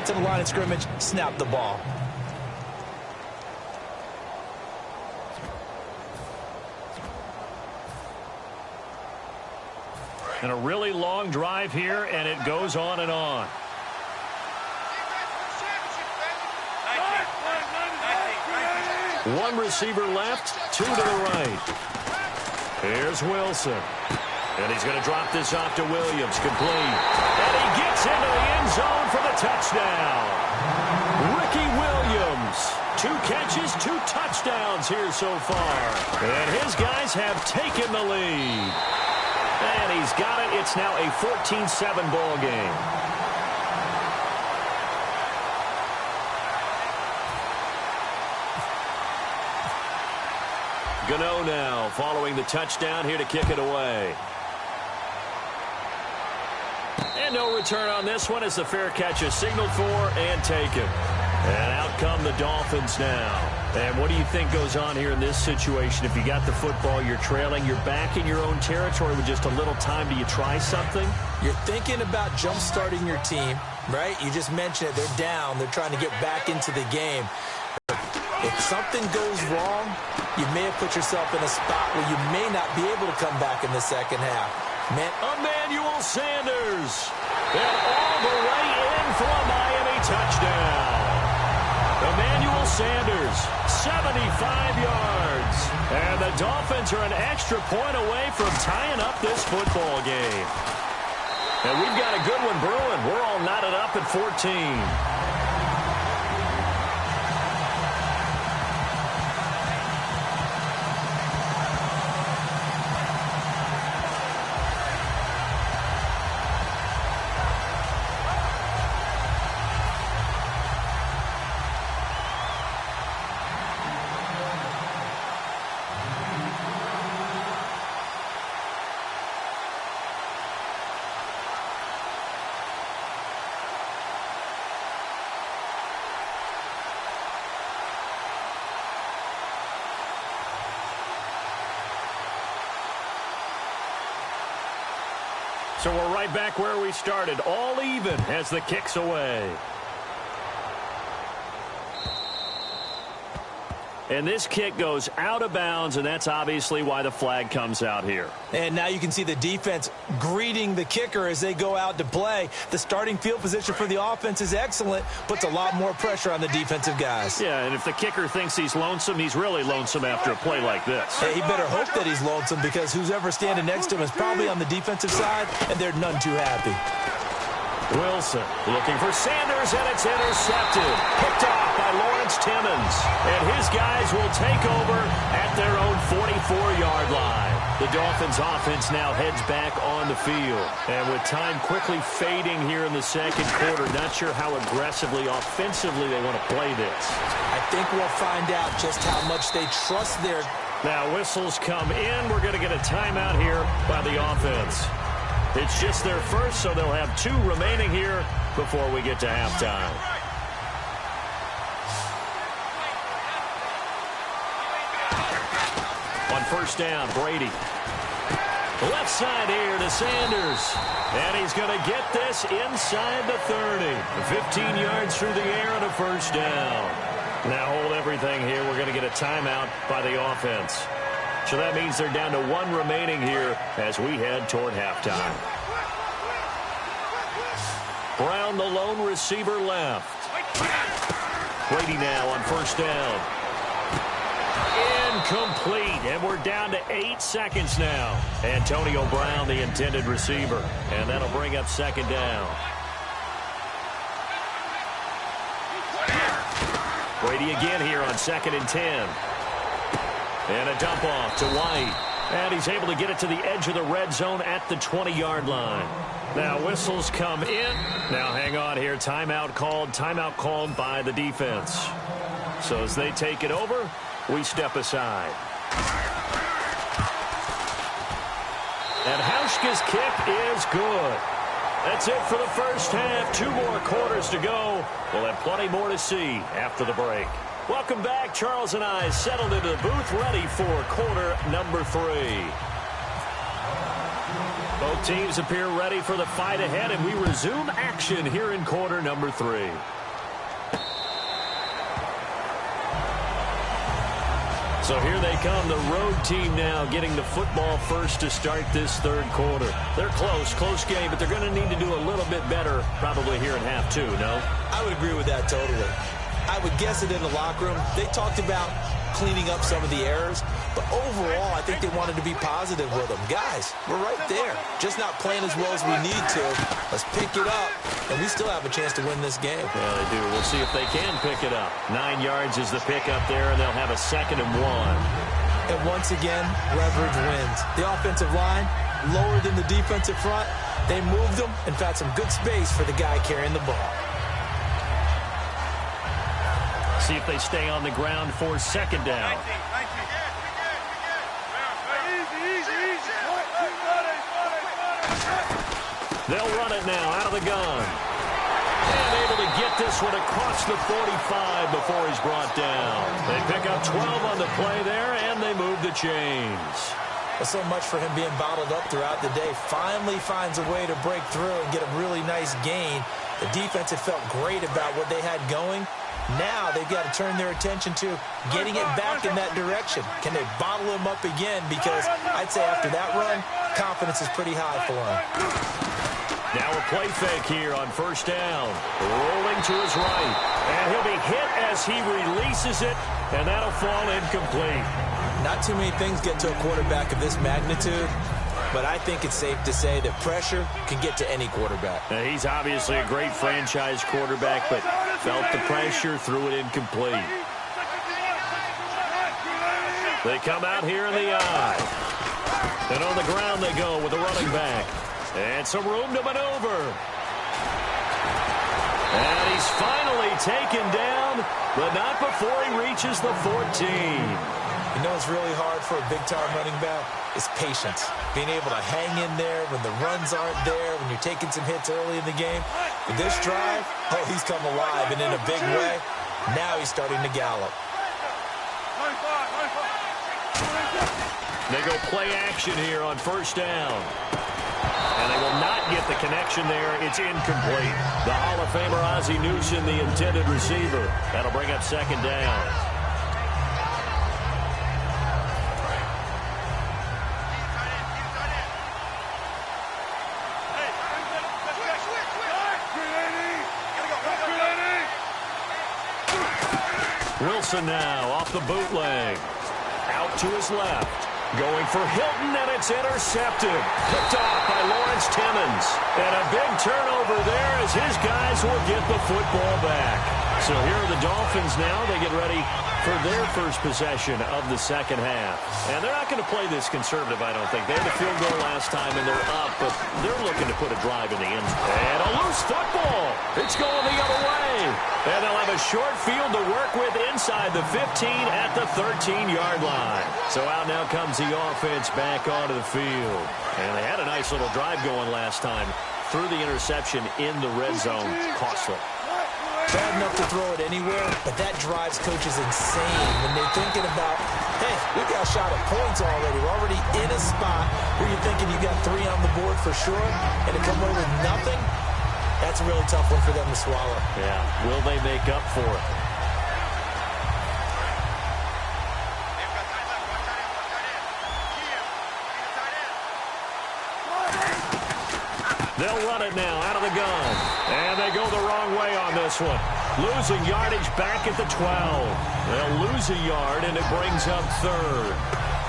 get to the line of scrimmage, snap the ball. And a really long drive here, and it goes on and on. One receiver left, two to the right. Here's Wilson. And he's going to drop this off to Williams. Complete. And he gets into the end zone for the touchdown. Ricky Williams. 2 catches, 2 touchdowns here so far. And his guys have taken the lead. And he's got it. It's now a 14-7 ball game. Gano now following the touchdown here to kick it away. And no return on this one as the fair catch is signaled for and taken. And out come the Dolphins now. And what do you think goes on here in this situation? If you got the football, you're trailing, you're back in your own territory with just a little time. Do you try something? You're thinking about jump-starting your team, right? You just mentioned it. They're down. They're trying to get back into the game. If something goes wrong, you may have put yourself in a spot where you may not be able to come back in the second half. Emmanuel Sanders. And all the way in for a Miami touchdown. Emmanuel Sanders, 75 yards. And the Dolphins are an extra point away from tying up this football game. And we've got a good one brewing. We're all knotted up at 14. So we're right back where we started, all even as the kick's away. And this kick goes out of bounds, and that's obviously why the flag comes out here. And now you can see the defense greeting the kicker as they go out to play. The starting field position for the offense is excellent, puts a lot more pressure on the defensive guys. Yeah, and if the kicker thinks he's lonesome, he's really lonesome after a play like this. Hey, he better hope that he's lonesome because who's ever standing next to him is probably on the defensive side, and they're none too happy. Wilson looking for Sanders, and it's intercepted. Picked off by Lawrence Timmons. And his guys will take over at their own 44-yard line. The Dolphins offense now heads back on the field. And with time quickly fading here in the second quarter, not sure how aggressively, offensively they want to play this. I think we'll find out just how much they trust their... Now whistles come in. We're going to get a timeout here by the offense. It's just their first, so they'll have 2 remaining here before we get to halftime. On first down, Brady. Left side here to Sanders. And he's going to get this inside the 30. 15 yards through the air and a first down. Now hold everything here. We're going to get a timeout by the offense. So that means they're down to 1 remaining here as we head toward halftime. Brown, the lone receiver, left. Brady now on first down. Incomplete, and we're down to 8 seconds now. Antonio Brown, the intended receiver, and that'll bring up second down. Brady again here on 2nd and 10. And a dump off to White. And he's able to get it to the edge of the red zone at the 20-yard line. Now whistles come in. Now hang on here. Timeout called by the defense. So as they take it over, we step aside. And Hauschka's kick is good. That's it for the first half. 2 more quarters to go. We'll have plenty more to see after the break. Welcome back. Charles and I settled into the booth ready for quarter number 3. Both teams appear ready for the fight ahead, and we resume action here in quarter number 3. So here they come, the road team now getting the football first to start this third quarter. They're close game, but they're going to need to do a little bit better probably here in half 2, no? I would agree with that totally. I would guess it in the locker room. They talked about cleaning up some of the errors, but overall, I think they wanted to be positive with them. Guys, we're right there. Just not playing as well as we need to. Let's pick it up, and we still have a chance to win this game. Yeah, they do. We'll see if they can pick it up. 9 yards is the pickup there, and they'll have a 2nd and 1. And once again, leverage wins. The offensive line, lower than the defensive front. They moved them and found some good space for the guy carrying the ball. See if they stay on the ground for 2nd down. They'll run it now out of the gun. And able to get this one across the 45 before he's brought down. They pick up 12 on the play there, and they move the chains. Well, so much for him being bottled up throughout the day. Finally finds a way to break through and get a really nice gain. The defense had felt great about what they had going. Now they've got to turn their attention to getting it back in that direction. Can they bottle him up again? Because I'd say after that run, confidence is pretty high for him. Now a play fake here on 1st down. Rolling to his right. And he'll be hit as he releases it, and that'll fall incomplete. Not too many things get to a quarterback of this magnitude, but I think it's safe to say that pressure can get to any quarterback. Now, he's obviously a great franchise quarterback, but felt the pressure, threw it incomplete. They come out here in the eye. And on the ground they go with the running back. And some room to maneuver. And he's finally taken down, but not before he reaches the 14. You know what's really hard for a big-time running back? Is patience. Being able to hang in there when the runs aren't there, when you're taking some hits early in the game. With this drive, oh, he's come alive, and in a big way. Now he's starting to gallop. They go play action here on 1st down. And they will not get the connection there. It's incomplete. The Hall of Famer Ozzie Newsome, the intended receiver. That'll bring up 2nd down. Wilson now off the bootleg. Out to his left. Going for Hilton, and it's intercepted. Picked off by Lawrence Timmons. And a big turnover there as his guys will get the football back. So here are the Dolphins now. They get ready for their first possession of the 2nd half. And they're not going to play this conservative, I don't think. They had a field goal last time, and they're up, but they're looking to put a drive in the end zone. And a loose football. It's going the other way. And they'll have a short field to work with inside the 15 at the 13-yard line. So out now comes the offense back onto the field. And they had a nice little drive going last time. Threw the interception in the red zone. Costly. Bad enough to throw it anywhere, but that drives coaches insane when they're thinking about, hey, we got a shot at points already. We're already in a spot where you're thinking you got 3 on the board for sure, and to come away with nothing, that's a really tough one for them to swallow. Yeah, will they make up for it? They'll run it now out of the gun. And they go the wrong way on this one. Losing yardage back at the 12. They'll lose a yard, and it brings up 3rd.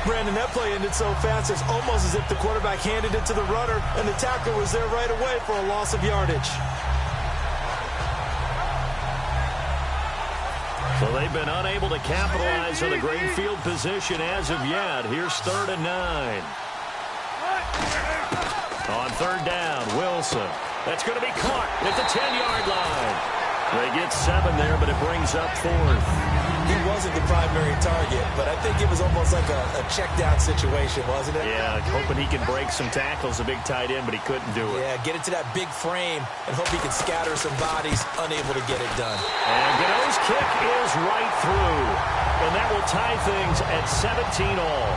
Brandon, that play ended so fast, it's almost as if the quarterback handed it to the runner, and the tackler was there right away for a loss of yardage. So they've been unable to capitalize on the great field position as of yet. Here's 3rd and 9. On 3rd down, Wilson. That's going to be caught at the 10-yard line. They get 7 there, but it brings up 4th. He wasn't the primary target, but I think it was almost like a check-down situation, wasn't it? Yeah, hoping he can break some tackles, a big tight end, but he couldn't do it. Yeah, get it to that big frame and hope he can scatter some bodies, unable to get it done. And Gano's kick is right through. And that will tie things at 17 all.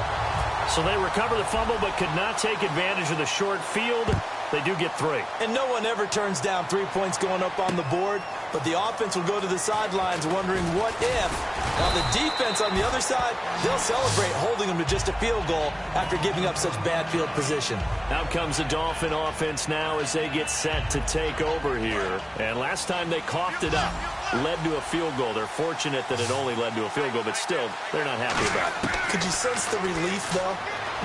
So they recover the fumble but could not take advantage of the short field. They do get 3. And no one ever turns down 3 points going up on the board, but the offense will go to the sidelines wondering what if. While the defense on the other side, they'll celebrate holding them to just a field goal after giving up such bad field position. Out comes the Dolphin offense now as they get set to take over here. And last time they coughed it up, led to a field goal. They're fortunate that it only led to a field goal, but still, they're not happy about it. Could you sense the relief, though,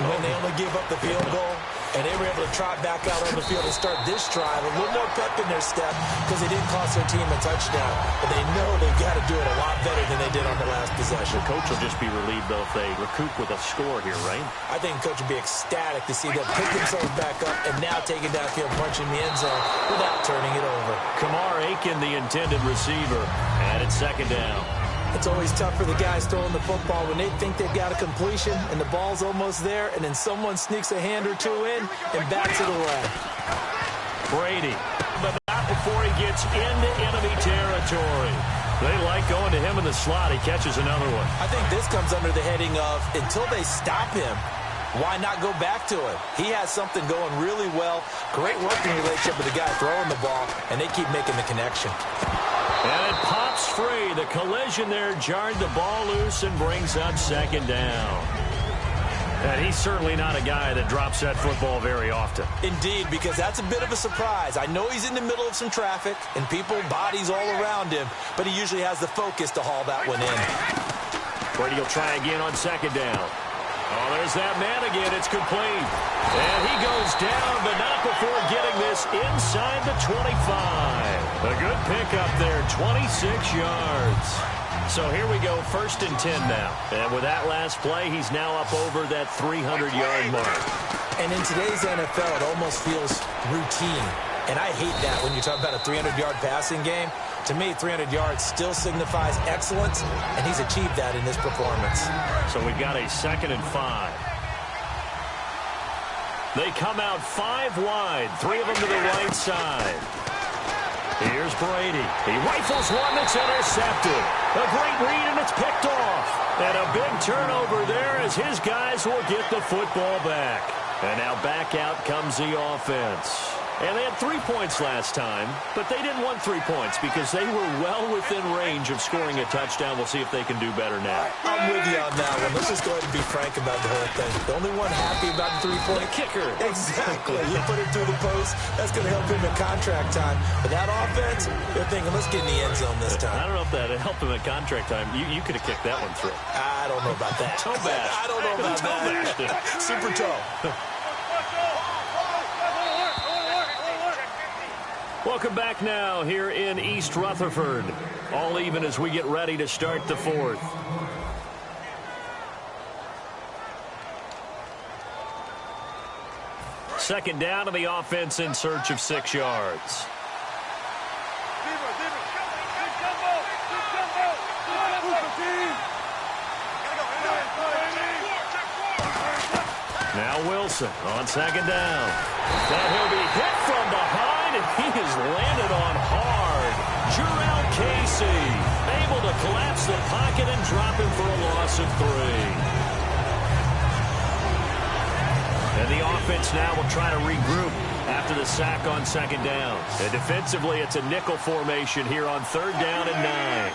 when they only gave up the field goal? And they were able to trot back out on the field and start this drive. A little more pep in their step because they didn't cost their team a touchdown. But they know they've got to do it a lot better than they did on the last possession. The coach will just be relieved, though, if they recoup with a score here, right? I think the coach will be ecstatic to see them pick themselves back up and now take it downfield, punching the end zone without turning it over. Kamar Aiken, the intended receiver, and it's second down. It's always tough for the guys throwing the football when they think they've got a completion and the ball's almost there, and then someone sneaks a hand or two in and backs it away. Brady, but not before he gets into enemy territory. They like going to him in the slot. He catches another one. I think this comes under the heading of until they stop him, why not go back to it? He has something going really well. Great working relationship with the guy throwing the ball, and they keep making the connection. And it pops free. The collision there jarred the ball loose and brings up second down. And he's certainly not a guy that drops that football very often. Indeed, because that's a bit of a surprise. I know he's in the middle of some traffic and people, bodies all around him, but he usually has the focus to haul that one in. Brady will try again on second down. Oh, there's that man again. It's complete. And he goes down, but not before getting this inside the 25. A good pickup there, 26 yards. So here we go, 1st and 10 now. And with that last play, he's now up over that 300-yard mark. And in today's NFL, it almost feels routine. And I hate that when you talk about a 300-yard passing game. To me, 300 yards still signifies excellence, and he's achieved that in this performance. So we've got a 2nd and 5. They come out 5 wide, 3 of them to the right side. Here's Brady. He rifles one that's intercepted. A great read, and it's picked off. And a big turnover there as his guys will get the football back. And now back out comes the offense. And they had 3 points last time, but they didn't want 3 points because they were well within range of scoring a touchdown. We'll see if they can do better now. I'm with you on that one. Let's just go ahead and be frank about the whole thing. The only one happy about the 3-point kicker. Exactly. You put it through the post. That's going to help him in contract time. But that offense, they're thinking, let's get in the end zone this time. I don't know if that helped him at contract time. You could have kicked that one through. I don't know about that. Toe bash. I don't know about that. Super toe. Welcome back now here in East Rutherford. All even as we get ready to start the 4th. Second down to the offense in search of 6 yards. Now Wilson on second down. And he'll be hit from behind. And he has landed on hard. Jarrell Casey able to collapse the pocket and drop him for a loss of 3. And the offense now will try to regroup after the sack on second down. And defensively, it's a nickel formation here on 3rd down and 9.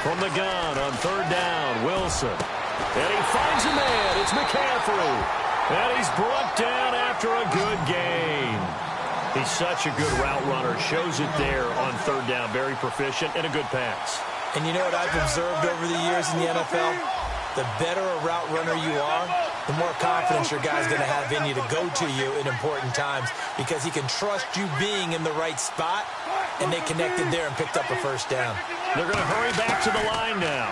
From the gun on 3rd down, Wilson. And he finds a man. It's McCaffrey. And he's brought down after a good gain. He's such a good route runner. Shows it there on 3rd down. Very proficient and a good pass. And you know what I've observed over the years in the NFL? The better a route runner you are, the more confidence your guy's going to have in you to go to you in important times because he can trust you being in the right spot, and they connected there and picked up a 1st down. They're going to hurry back to the line now.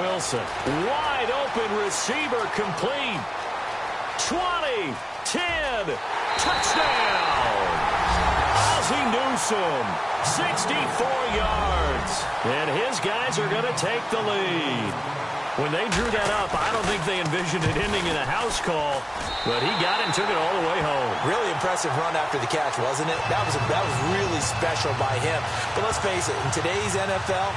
Wilson, wide open receiver, complete. 20, 10, touchdown. Ozzie Newsome, 64 yards. And his guys are going to take the lead. When they drew that up, I don't think they envisioned it ending in a house call, but he got it and took it all the way home. Really impressive run after the catch, wasn't it? That was really special by him. But let's face it, in today's NFL,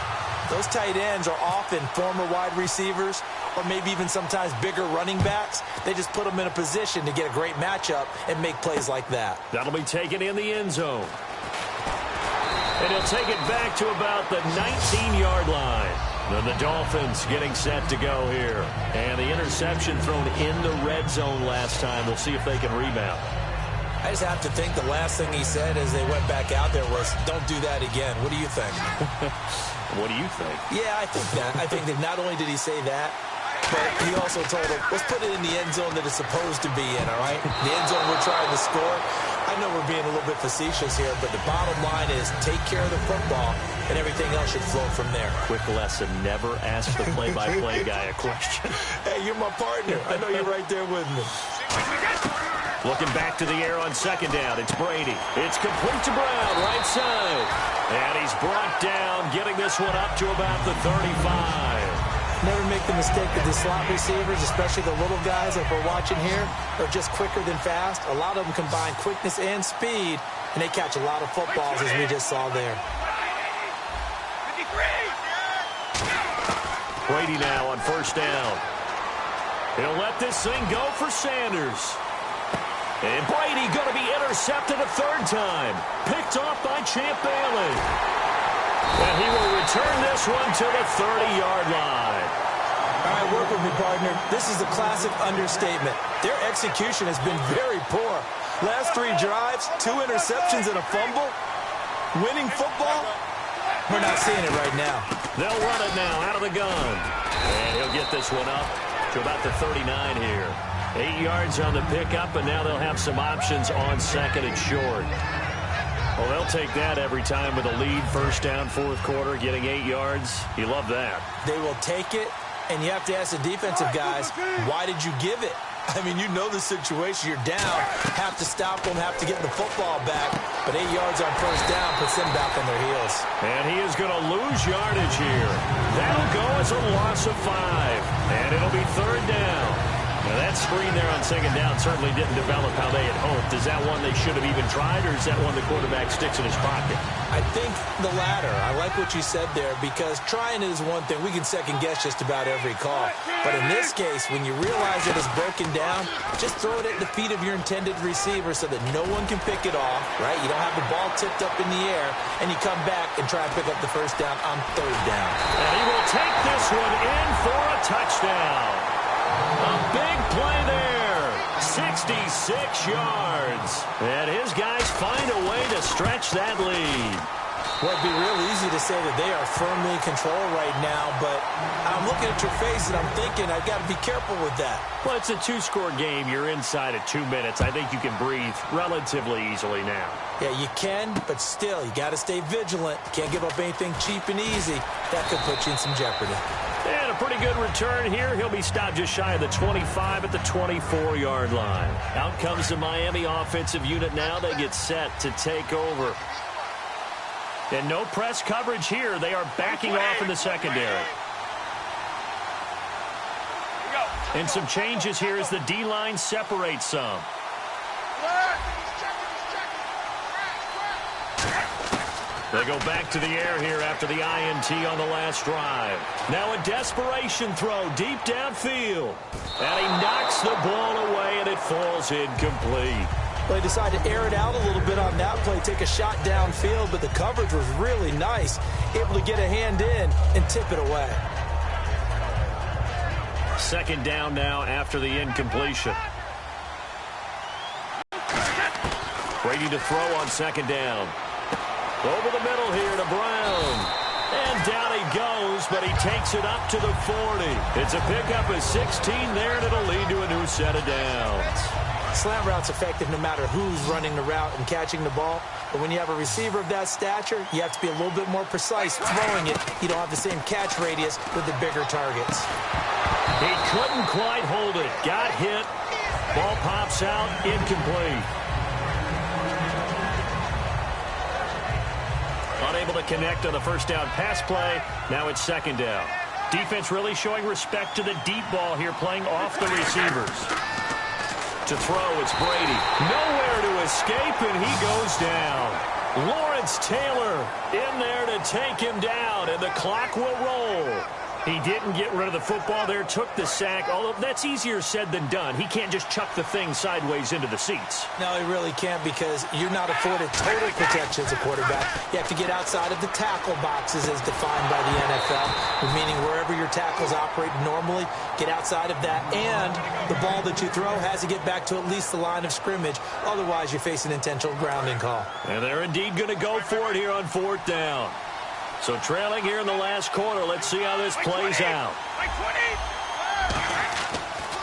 those tight ends are often former wide receivers or maybe even sometimes bigger running backs. They just put them in a position to get a great matchup and make plays like that. That'll be taken in the end zone. And he'll take it back to about the 19-yard line. Then the Dolphins getting set to go here. And the interception thrown in the red zone last time. We'll see if they can rebound. I just have to think the last thing he said as they went back out there was, don't do that again. What do you think? What do you think? Yeah, I think that. I think that not only did he say that, but he also told him, let's put it in the end zone that it's supposed to be in, all right? The end zone we're trying to score. I know we're being a little bit facetious here, but the bottom line is take care of the football, and everything else should flow from there. Quick lesson, never ask the play-by-play guy a question. Hey, you're my partner. I know you're right there with me. Looking back to the air on second down. It's Brady. It's complete to Brown, right side. And he's brought down, getting this one up to about the 35. Never make the mistake that the slot receivers, especially the little guys like we're watching here, are just quicker than fast. A lot of them combine quickness and speed, and they catch a lot of footballs, as we just saw there. Brady now on first down. He'll let this thing go for Sanders. And Brady going to be intercepted a third time. Picked off by Champ Bailey. And he will return this one to the 30-yard line. All right, work with me, partner. This is a classic understatement. Their execution has been very poor. Last 3 drives, 2 interceptions and a fumble. Winning football? We're not seeing it right now. They'll run it now out of the gun. And he'll get this one up to about the 39 here. 8 yards on the pickup, and now they'll have some options on second and short. Well, they'll take that every time with a lead, first down, fourth quarter, getting 8 yards. You love that. They will take it, and you have to ask the defensive guys, why did you give it? I mean, you know the situation. You're down, have to stop them, have to get the football back, but 8 yards on first down puts them back on their heels. And he is going to lose yardage here. That'll go as a loss of 5, and it'll be third down. Now that screen there on second down certainly didn't develop how they had hoped. Is that one they should have even tried, or is that one the quarterback sticks in his pocket? I think the latter. I like what you said there, because trying is one thing. We can second-guess just about every call. But in this case, when you realize that it's broken down, just throw it at the feet of your intended receiver so that no one can pick it off, right? You don't have the ball tipped up in the air, and you come back and try to pick up the first down on third down. And he will take this one in for a touchdown. A big play there, 66 yards. And his guys find a way to stretch that lead. Well, it'd be real easy to say that they are firmly in control right now, but I'm looking at your face and I'm thinking I've got to be careful with that. Well, it's a 2-score game. You're inside of 2 minutes. I think you can breathe relatively easily now. Yeah, you can, but still, you got to stay vigilant. You can't give up anything cheap and easy. That could put you in some jeopardy. And a pretty good return here. He'll be stopped just shy of the 25 at the 24-yard line. Out comes the Miami offensive unit now. They get set to take over. And no press coverage here. They are backing off in the secondary. And some changes here as the D-line separates some. They go back to the air here after the INT on the last drive. Now a desperation throw deep downfield. And he knocks the ball away, and it falls incomplete. Well, they decided to air it out a little bit on that play, take a shot downfield, but the coverage was really nice. Able to get a hand in and tip it away. Second down now after the incompletion. Brady to throw on second down. Over the middle here to Brown. And down he goes, but he takes it up to the 40. It's a pickup of 16 there, and it'll lead to a new set of downs. Slant route's effective no matter who's running the route and catching the ball. But when you have a receiver of that stature, you have to be a little bit more precise throwing it. You don't have the same catch radius with the bigger targets. He couldn't quite hold it. Got hit. Ball pops out. Incomplete. Unable to connect on the first down pass play. Now it's second down. Defense really showing respect to the deep ball here, playing off the receivers. To throw, it's Brady. Nowhere to escape, and he goes down. Lawrence Taylor in there to take him down, and the clock will roll. He didn't get rid of the football there, took the sack, although that's easier said than done. He can't just chuck the thing sideways into the seats. No, he really can't, because you're not afforded total protection as a quarterback. You have to get outside of the tackle boxes as defined by the NFL, meaning wherever your tackles operate normally, get outside of that, and the ball that you throw has to get back to at least the line of scrimmage. Otherwise, you face an intentional grounding call. And they're indeed going to go for it here on 4th down. So trailing here in the last quarter. Let's see how this plays out.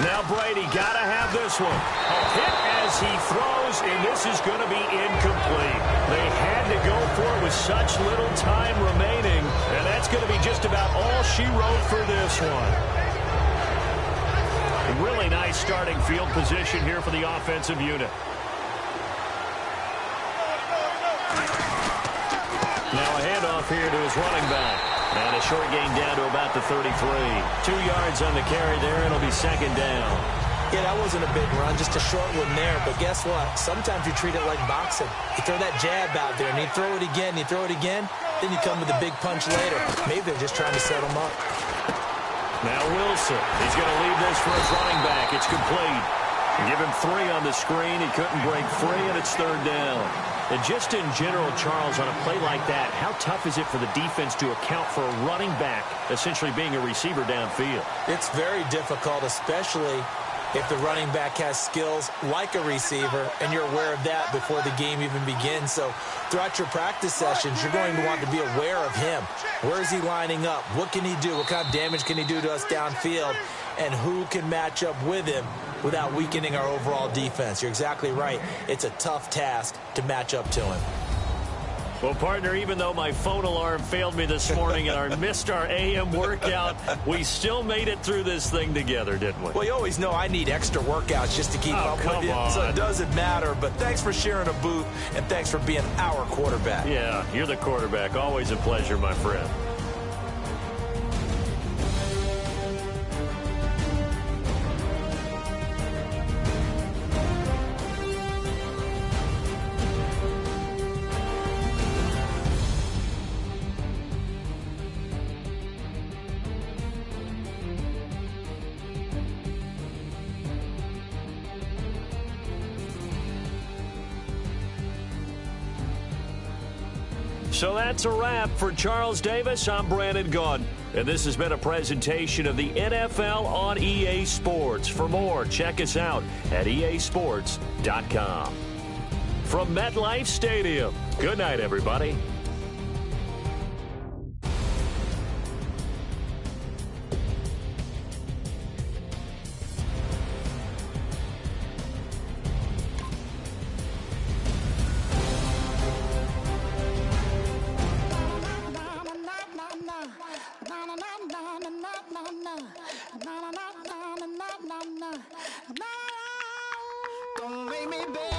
Now Brady got to have this one. A hit as he throws, and this is going to be incomplete. They had to go for it with such little time remaining, and that's going to be just about all she wrote for this one. Really nice starting field position here for the offensive unit. Now a handoff here to his running back. And a short gain down to about the 33. 2 yards on the carry there. It'll be 2nd down. Yeah, that wasn't a big run, just a short one there. But guess what? Sometimes you treat it like boxing. You throw that jab out there, and you throw it again, then you come with a big punch later. Maybe they're just trying to set him up. Now Wilson. He's going to leave this for his running back. It's complete. Give him 3 on the screen. He couldn't break free, and it's 3rd down. And just in general, Charles, on a play like that, how tough is it for the defense to account for a running back essentially being a receiver downfield? It's very difficult, especially if the running back has skills like a receiver, and you're aware of that before the game even begins. So throughout your practice sessions, you're going to want to be aware of him. Where is he lining up? What can he do? What kind of damage can he do to us downfield? And who can match up with him without weakening our overall defense? You're exactly right. It's a tough task to match up to him. Well, partner, even though my phone alarm failed me this morning and I missed our AM workout, we still made it through this thing together, didn't we? Well, you always know I need extra workouts just to keep up with you, so it doesn't matter. But thanks for sharing a booth, and thanks for being our quarterback. Yeah, you're the quarterback. Always a pleasure, my friend. So that's a wrap for Charles Davis. I'm Brandon Gaudin, and this has been a presentation of the NFL on EA Sports. For more, check us out at easports.com. From MetLife Stadium, good night, everybody. Don't make me beg.